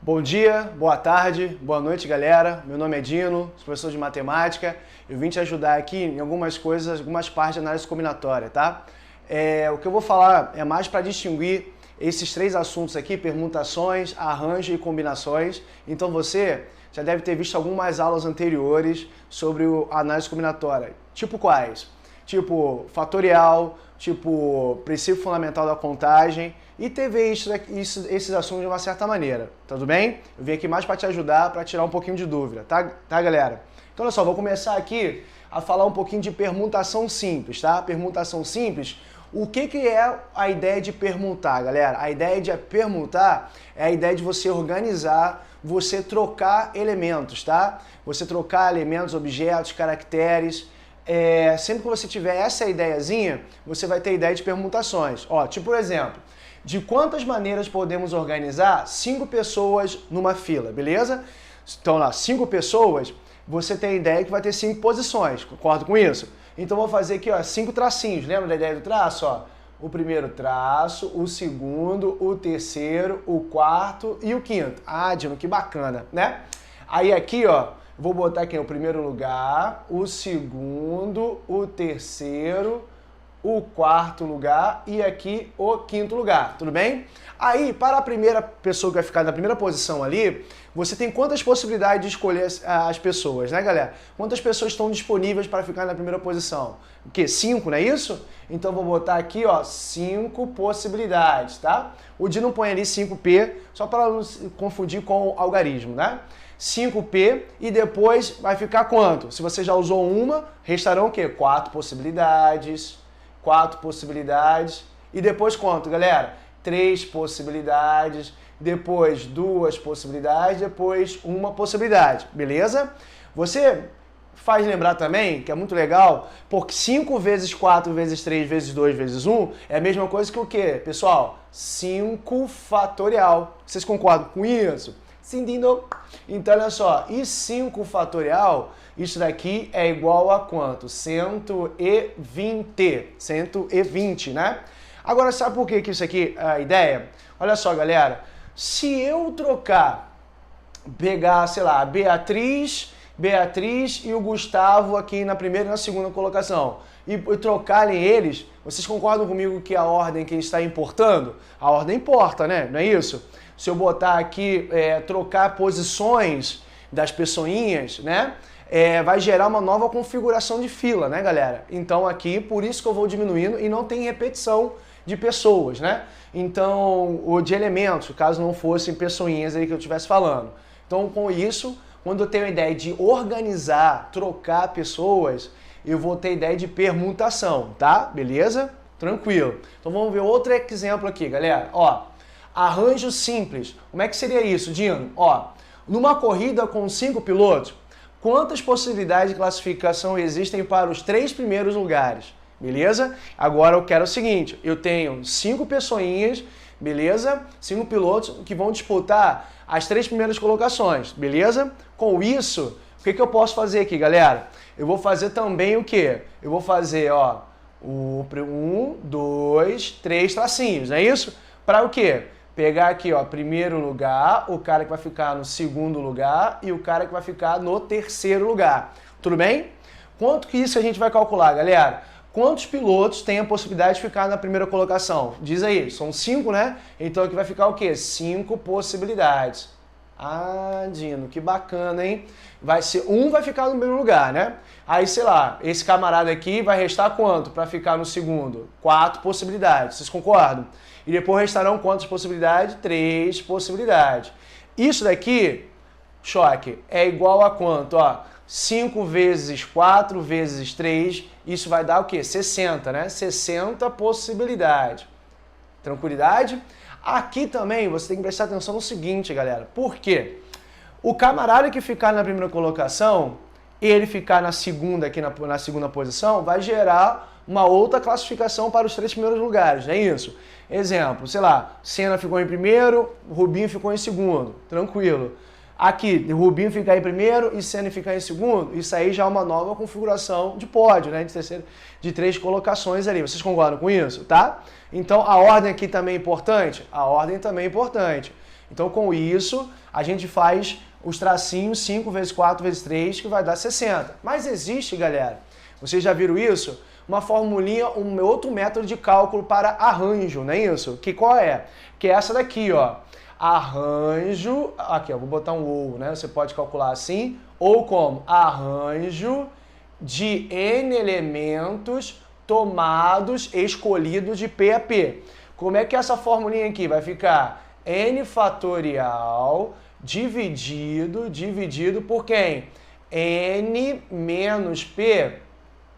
Bom dia, boa tarde, boa noite, galera. Meu nome é Dino, sou professor de matemática. Eu vim te ajudar aqui em algumas coisas, algumas partes de análise combinatória, tá? O que eu vou falar é mais para distinguir esses três assuntos aqui, permutações, arranjo e combinações. Então você já deve ter visto algumas aulas anteriores sobre a análise combinatória. Tipo quais? Tipo fatorial, tipo princípio fundamental da contagem e ter visto esses assuntos de uma certa maneira, tudo bem? Eu vim aqui mais para te ajudar, para tirar um pouquinho de dúvida, tá galera? Então olha só, vou começar aqui a falar um pouquinho de permutação simples, tá? Permutação simples, o que é a ideia de permutar, galera? A ideia de permutar é a ideia de você organizar, você trocar elementos, tá? Você trocar elementos, objetos, caracteres. Sempre que você tiver essa ideiazinha, você vai ter ideia de permutações. Ó, tipo, por exemplo, de quantas maneiras podemos organizar 5 pessoas numa fila, beleza? Então lá, 5 pessoas, você tem a ideia que vai ter 5 posições, concordo com isso? Então vou fazer aqui, ó, 5 tracinhos, lembra da ideia do traço? Ó? O primeiro traço, o segundo, o terceiro, o quarto e o quinto. Ah, Dino, que bacana, né? Aí aqui, ó, vou botar aqui o primeiro lugar, o segundo, o terceiro, o quarto lugar e aqui o quinto lugar, tudo bem? Aí, para a primeira pessoa que vai ficar na primeira posição ali, você tem quantas possibilidades de escolher as pessoas, né, galera? Quantas pessoas estão disponíveis para ficar na primeira posição? O quê? 5, não é isso? Então, vou botar aqui, ó, 5 possibilidades, tá? O Dino põe ali 5P, só para não se confundir com o algarismo, né? 5P e depois vai ficar quanto? Se você já usou uma, restarão o quê? 4 possibilidades. 4 possibilidades. E depois quanto, galera? 3 possibilidades. Depois 2 possibilidades. Depois 1 possibilidade. Beleza? Você faz lembrar também, que é muito legal, porque 5 vezes 4 vezes 3 vezes 2 vezes 1 é a mesma coisa que o quê, pessoal? 5 fatorial. Vocês concordam com isso? Sim, Dino. Então, olha só, e 5 fatorial, isso daqui é igual a quanto? 120. 120, né? Agora, sabe por que isso aqui é a ideia? Olha só, galera, se eu pegar, sei lá, a Beatriz e o Gustavo aqui na primeira e na segunda colocação, e trocarem eles, vocês concordam comigo que a ordem que está importando? A ordem importa, né? Não é isso? Se eu botar aqui, trocar posições das pessoinhas, né? Vai gerar uma nova configuração de fila, né, galera? Então aqui, por isso que eu vou diminuindo e não tem repetição de pessoas, né? Então, ou de elementos, caso não fossem pessoinhas aí que eu estivesse falando. Então, com isso, quando eu tenho a ideia de organizar, trocar pessoas, eu vou ter a ideia de permutação, tá? Beleza? Tranquilo. Então vamos ver outro exemplo aqui, galera. Ó, arranjo simples. Como é que seria isso, Dino? Ó, numa corrida com 5 pilotos, quantas possibilidades de classificação existem para os 3 primeiros lugares? Beleza? Agora eu quero o seguinte, eu tenho 5 pessoinhas, beleza? 5 pilotos que vão disputar as 3 primeiras colocações, beleza? Com isso, o que eu posso fazer aqui, galera? Eu vou fazer também o quê? Eu vou fazer, ó, 1, 2, 3 tracinhos, não é isso? Para o quê? Pegar aqui, ó, primeiro lugar, o cara que vai ficar no segundo lugar e o cara que vai ficar no terceiro lugar. Tudo bem? Quanto que isso a gente vai calcular, galera? Quantos pilotos têm a possibilidade de ficar na primeira colocação? Diz aí, são 5, né? Então aqui vai ficar o quê? 5 possibilidades. Ah, Dino, que bacana, hein? Vai ser, vai ficar no primeiro lugar, né? Aí, sei lá, esse camarada aqui vai restar quanto para ficar no segundo? 4 possibilidades, vocês concordam? E depois restarão quantas possibilidades? 3 possibilidades. Isso daqui, choque, é igual a quanto? Ó, 5 vezes 4 vezes 3, isso vai dar o quê? 60, né? 60 possibilidades. Tranquilidade? Aqui também você tem que prestar atenção no seguinte, galera. Por quê? O camarada que ficar na primeira colocação, ele ficar na segunda, aqui na segunda posição, vai gerar uma outra classificação para os 3 primeiros lugares, não é isso? Exemplo, sei lá, Senna ficou em primeiro, Rubinho ficou em segundo, tranquilo. Aqui, Rubinho ficar em primeiro e Senna ficar em segundo, isso aí já é uma nova configuração de pódio, né? De 3 colocações ali. Vocês concordam com isso, tá? Então, a ordem aqui também é importante? A ordem também é importante. Então, com isso, a gente faz os tracinhos 5 vezes 4 vezes 3, que vai dar 60. Mas existe, galera, vocês já viram isso? Uma formulinha, um outro método de cálculo para arranjo, não é isso? Que qual é? Que é essa daqui, ó. Arranjo, aqui, ó, vou botar um ou, né? Você pode calcular assim, ou como? Arranjo de n elementos tomados, escolhidos de P a P. Como é que é essa formulinha aqui? Vai ficar n fatorial dividido por quem? N menos P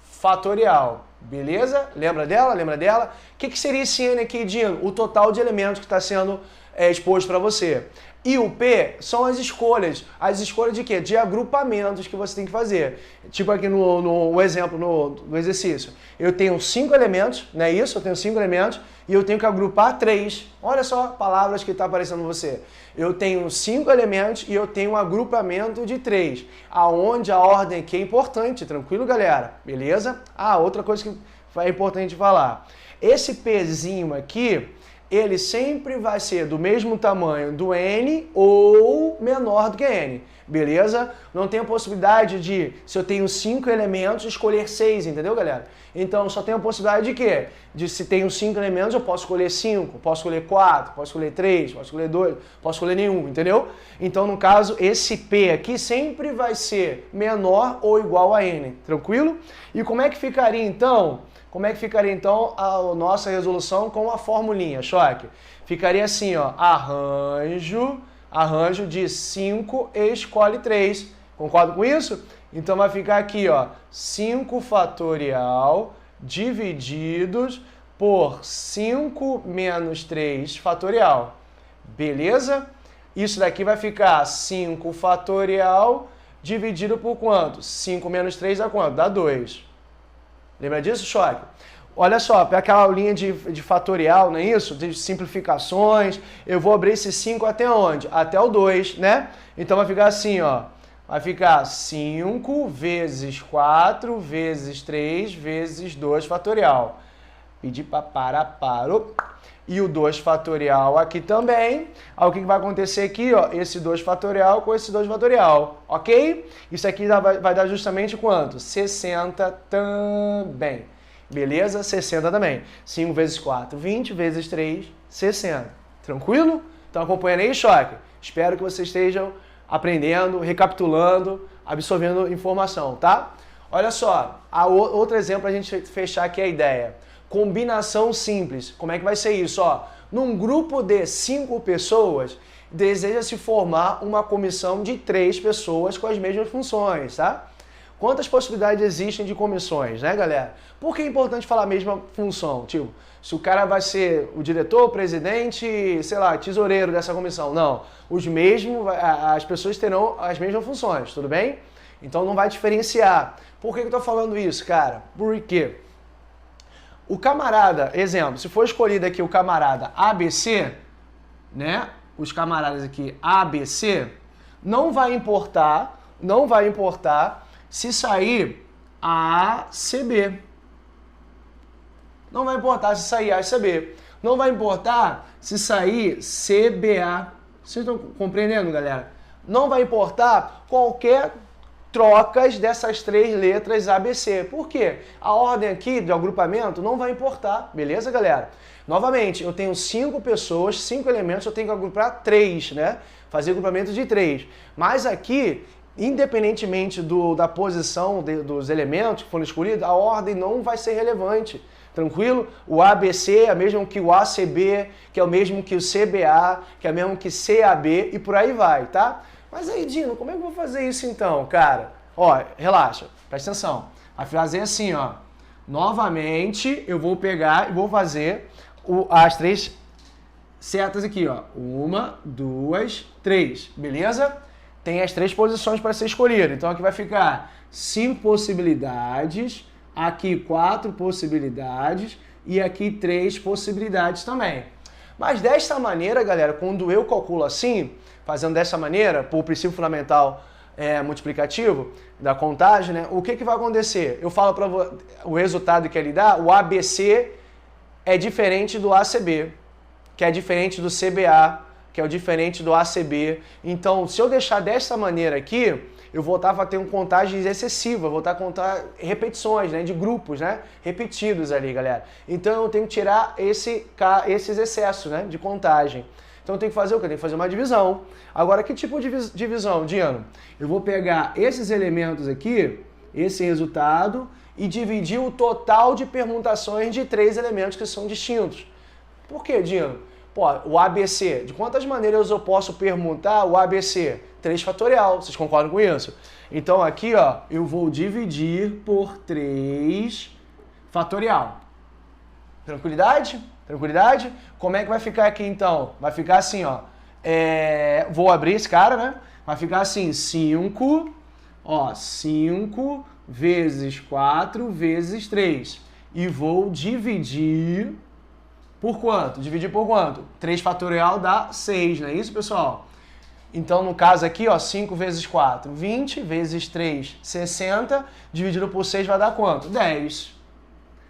fatorial. Beleza? Lembra dela? Lembra dela? O que seria esse N aqui, Dino? O total de elementos que está sendo exposto para você. E o P são as escolhas. As escolhas de quê? De agrupamentos que você tem que fazer. Tipo aqui no exemplo, no exercício. Eu tenho 5 elementos, não é isso? Eu tenho 5 elementos e eu tenho que agrupar 3. Olha só palavras que está aparecendo você. Eu tenho 5 elementos e eu tenho um agrupamento de 3. Aonde a ordem aqui é importante. Tranquilo, galera? Beleza? Ah, outra coisa que é importante falar. Esse Pzinho aqui, ele sempre vai ser do mesmo tamanho do N ou menor do que N, beleza? Não tem a possibilidade de, se eu tenho 5 elementos, escolher 6, entendeu, galera? Então, só tem a possibilidade de quê? De se tenho 5 elementos, eu posso escolher 5, posso escolher 4, posso escolher 3, posso escolher 2, posso escolher nenhum, entendeu? Então, no caso, esse P aqui sempre vai ser menor ou igual a N, tranquilo? E como é que ficaria, então? Como é que ficaria, então, a nossa resolução com a formulinha, Choque? Ficaria assim, ó, arranjo de 5 escolhe 3. Concorda com isso? Então, vai ficar aqui, ó, 5 fatorial divididos por 5 menos 3 fatorial. Beleza? Isso daqui vai ficar 5 fatorial dividido por quanto? 5 menos 3 dá quanto? Dá 2. Lembra disso, Choque? Olha só, para aquela aulinha de fatorial, não é isso? De simplificações, eu vou abrir esse 5 até onde? Até o 2, né? Então vai ficar assim, ó. Vai ficar 5 vezes 4 vezes 3 vezes 2 fatorial. Pedir para parar. E o 2 fatorial aqui também. Aí o que vai acontecer aqui, ó? Esse 2 fatorial com esse 2 fatorial, ok? Isso aqui vai dar justamente quanto? 60 também. Beleza? 60 também. 5 vezes 4, 20 vezes 3, 60. Tranquilo? Então acompanhando aí, Choque. Espero que vocês estejam aprendendo, recapitulando, absorvendo informação, tá? Olha só, outro exemplo para a gente fechar aqui a ideia. Combinação simples. Como é que vai ser isso? Ó, num grupo de 5 pessoas, deseja-se formar uma comissão de 3 pessoas com as mesmas funções, tá? Quantas possibilidades existem de comissões, né, galera? Por que é importante falar a mesma função? Tipo, se o cara vai ser o diretor, o presidente, sei lá, tesoureiro dessa comissão. Não, as pessoas terão as mesmas funções, tudo bem? Então não vai diferenciar. Por que eu tô falando isso, cara? Por quê? O camarada, exemplo, se for escolhido aqui o camarada ABC, né? Os camaradas aqui ABC, não vai importar se sair ACB. Não vai importar se sair ACB. Não vai importar se sair CBA. Vocês estão compreendendo, galera? Não vai importar qualquer trocas dessas 3 letras ABC. Por quê? A ordem aqui de agrupamento não vai importar, beleza, galera? Novamente, eu tenho 5 pessoas, 5 elementos, eu tenho que agrupar 3, né? Fazer agrupamento de 3. Mas aqui, independentemente da posição dos elementos que foram escolhidos, a ordem não vai ser relevante. Tranquilo? O ABC é o mesmo que o ACB, que é o mesmo que o CBA, que é o mesmo que CAB e por aí vai, tá? Mas aí, Dino, como é que eu vou fazer isso então, cara? Ó, relaxa, presta atenção. Vai fazer assim, ó. Novamente, eu vou pegar e vou fazer as 3 setas aqui, ó. 1, 2, 3, beleza? Tem as 3 posições para ser escolhido. Então aqui vai ficar 5 possibilidades, aqui 4 possibilidades e aqui 3 possibilidades também. Mas desta maneira, galera, quando eu calculo assim, fazendo dessa maneira, por princípio fundamental multiplicativo da contagem, né? O que vai acontecer? Eu falo para o resultado que ele dá, o ABC é diferente do ACB, que é diferente do CBA, que é o diferente do ACB. Então, se eu deixar dessa maneira aqui, eu vou estar tendo contagens excessivas, vou estar contando repetições, né, de grupos, né, repetidos ali, galera. Então, eu tenho que tirar esses excessos, né, de contagem. Então, eu tenho que fazer o quê? Eu tenho que fazer uma divisão. Agora, que tipo de divisão, Diano? Eu vou pegar esses elementos aqui, esse resultado, e dividir o total de permutações de 3 elementos que são distintos. Por quê, Diano? Pô, o ABC, de quantas maneiras eu posso permutar o ABC? 3 fatorial, vocês concordam com isso? Então aqui, ó, eu vou dividir por 3 fatorial. Tranquilidade? Tranquilidade? Como é que vai ficar aqui então? Vai ficar assim, ó. Vou abrir esse cara, né? Vai ficar assim, 5, ó, 5 vezes 4 vezes 3. E vou dividir por quanto? Dividir por quanto? 3 fatorial dá 6, não é isso, pessoal? Então, no caso aqui, ó, 5 vezes 4, 20, vezes 3, 60, dividido por 6 vai dar quanto? 10.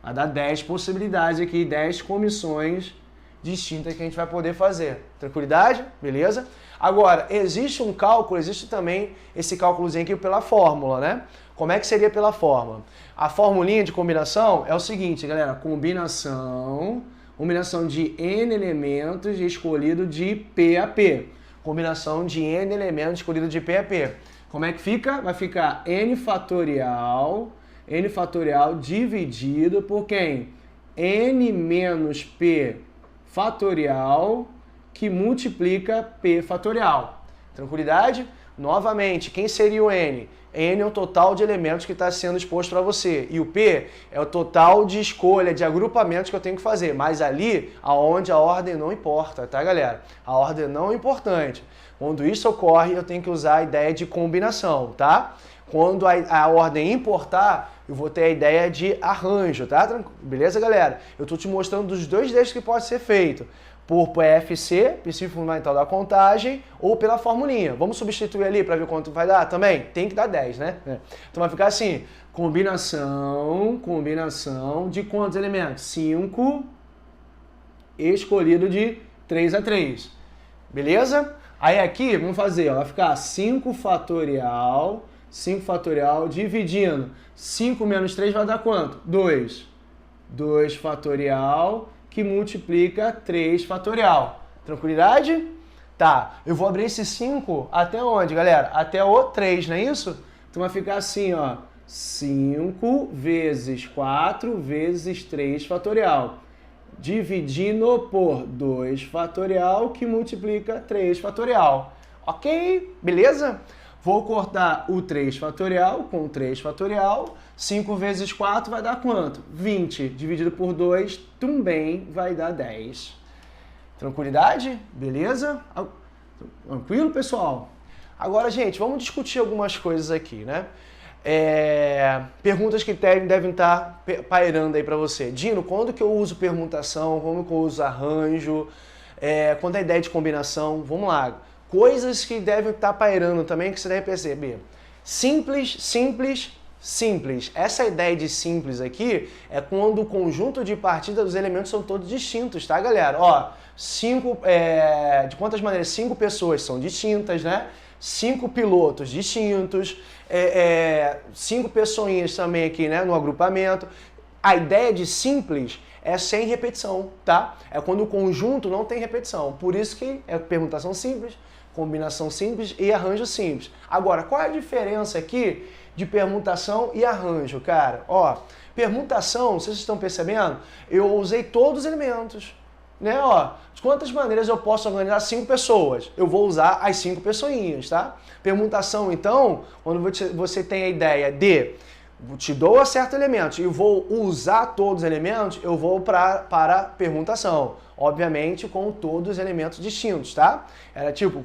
Vai dar 10 possibilidades aqui, 10 comissões distintas que a gente vai poder fazer. Tranquilidade? Beleza? Agora, existe um cálculo, existe também esse cálculozinho aqui pela fórmula, né? Como é que seria pela fórmula? A formulinha de combinação é o seguinte, galera, combinação de N elementos escolhido de P a P. Combinação de N elementos escolhido de P a P. Como é que fica? Vai ficar N fatorial dividido por quem? N menos P fatorial que multiplica P fatorial. Tranquilidade? Novamente, quem seria o N? N é o total de elementos que está sendo exposto para você. E o P é o total de escolha, de agrupamentos que eu tenho que fazer. Mas ali, aonde a ordem não importa, tá, galera? A ordem não é importante. Quando isso ocorre, eu tenho que usar a ideia de combinação, tá? Quando a ordem importar, eu vou ter a ideia de arranjo, tá? Beleza, galera? Eu estou te mostrando dos dois jeitos que pode ser feito. Por PFC, princípio fundamental da contagem, ou pela formulinha. Vamos substituir ali para ver quanto vai dar também? Tem que dar 10, né? Então vai ficar assim, combinação de quantos elementos? 5 escolhido de 3 a 3. Beleza? Aí aqui, vamos fazer, ó, vai ficar 5 fatorial dividindo 5 menos 3 vai dar quanto? 2. 2 fatorial que multiplica 3 fatorial. Tranquilidade? Tá, eu vou abrir esse 5 até onde, galera? Até o 3, não é isso? Então vai ficar assim, ó, 5 vezes 4 vezes 3 fatorial. Dividindo por 2 fatorial que multiplica 3 fatorial. Ok? Beleza? Vou cortar o 3 fatorial com 3 fatorial. 5 vezes 4 vai dar quanto? 20. Dividido por 2 também vai dar 10. Tranquilidade? Beleza? Tranquilo, pessoal? Agora, gente, vamos discutir algumas coisas aqui, né? Perguntas que devem estar pairando aí para você. Dino, quando que eu uso permutação? Como que eu uso arranjo? Quando é ideia de combinação? Vamos lá. Coisas que devem estar pairando também, que você deve perceber. Simples, simples, simples. Essa ideia de simples aqui é quando o conjunto de partida dos elementos são todos distintos, tá, galera? Ó, de quantas maneiras? 5 pessoas são distintas, né? 5 pilotos distintos, 5 pessoinhas também aqui, né, no agrupamento. A ideia de simples é sem repetição, tá? É quando o conjunto não tem repetição. Por isso que é permutação simples, combinação simples e arranjo simples. Agora, qual é a diferença aqui de permutação e arranjo, cara? Ó, permutação, vocês estão percebendo? Eu usei todos os elementos, né? Ó, de quantas maneiras eu posso organizar 5 pessoas? Eu vou usar as 5 pessoinhas, tá? Permutação, então, quando você tem a ideia de te dou a certo elemento e vou usar todos os elementos, eu vou para permutação. Obviamente com todos os elementos distintos, tá? Era tipo,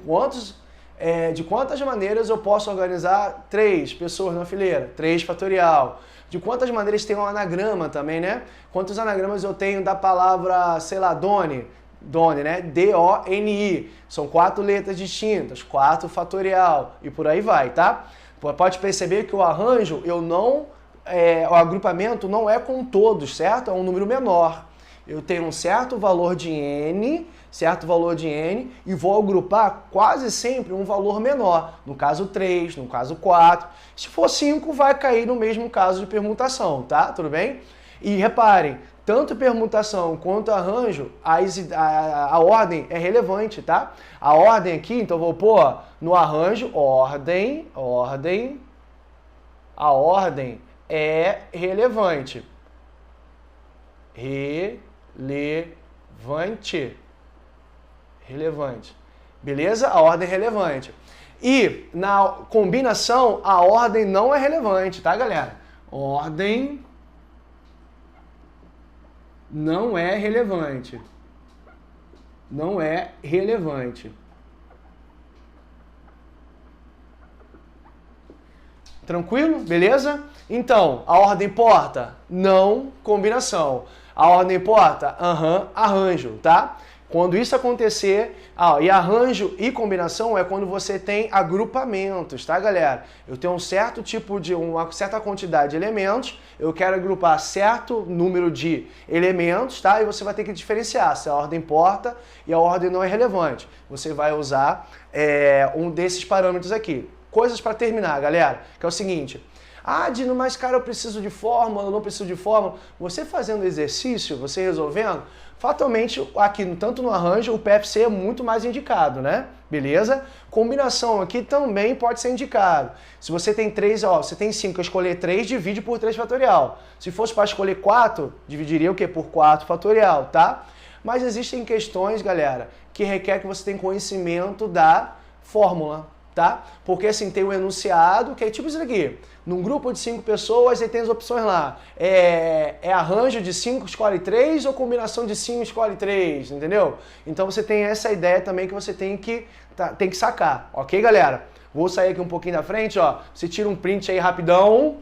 de quantas maneiras eu posso organizar 3 pessoas na fileira? 3 fatorial. De quantas maneiras tem um anagrama também, né? Quantos anagramas eu tenho da palavra, sei lá, Doni, né? D-O-N-I. São 4 letras distintas, 4 fatorial e por aí vai, tá? Pode perceber que o arranjo, o agrupamento não é com todos, certo? É um número menor. eu tenho um certo valor de n, e vou agrupar quase sempre um valor menor. No caso 3, no caso 4. Se for 5, vai cair no mesmo caso de permutação, tá? Tudo bem? E reparem, tanto permutação quanto arranjo, a ordem é relevante, tá? A ordem aqui, então vou pôr no arranjo, ordem, a ordem é relevante. Relevante. Beleza? A ordem é relevante. E na combinação, a ordem não é relevante, tá, galera? Ordem não é relevante. Não é relevante. Tranquilo? Beleza? Então, a ordem importa? Não, combinação. A ordem importa? Arranjo, tá? Quando isso acontecer, e arranjo e combinação é quando você tem agrupamentos, tá, galera? Eu tenho um certo tipo de, uma certa quantidade de elementos, eu quero agrupar certo número de elementos, tá? E você vai ter que diferenciar se a ordem importa e a ordem não é relevante. Você vai usar um desses parâmetros aqui. Coisas para terminar, galera, que é o seguinte. Dino, mas cara, eu preciso de fórmula, eu não preciso de fórmula. Você fazendo exercício, você resolvendo, fatalmente, aqui, tanto no arranjo, o PFC é muito mais indicado, né? Beleza? Combinação aqui também pode ser indicado. Se você tem 3, você tem 5, escolher 3, divide por 3 fatorial. Se fosse para escolher 4, dividiria o quê? Por 4 fatorial, tá? Mas existem questões, galera, que requer que você tenha conhecimento da fórmula, tá? Porque assim, tem o enunciado, que é tipo isso aqui. Num grupo de 5 pessoas, aí tem as opções lá. É arranjo de 5 escolhe 3 ou combinação de 5 escolhe 3, entendeu? Então você tem essa ideia também que você tem que sacar, ok, galera? Vou sair aqui um pouquinho da frente, ó. Você tira um print aí rapidão.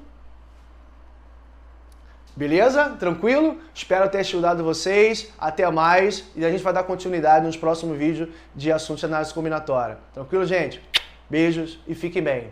Beleza? Tranquilo? Espero ter ajudado vocês. Até mais. E a gente vai dar continuidade nos próximos vídeos de assuntos de análise combinatória. Tranquilo, gente? Beijos e fiquem bem.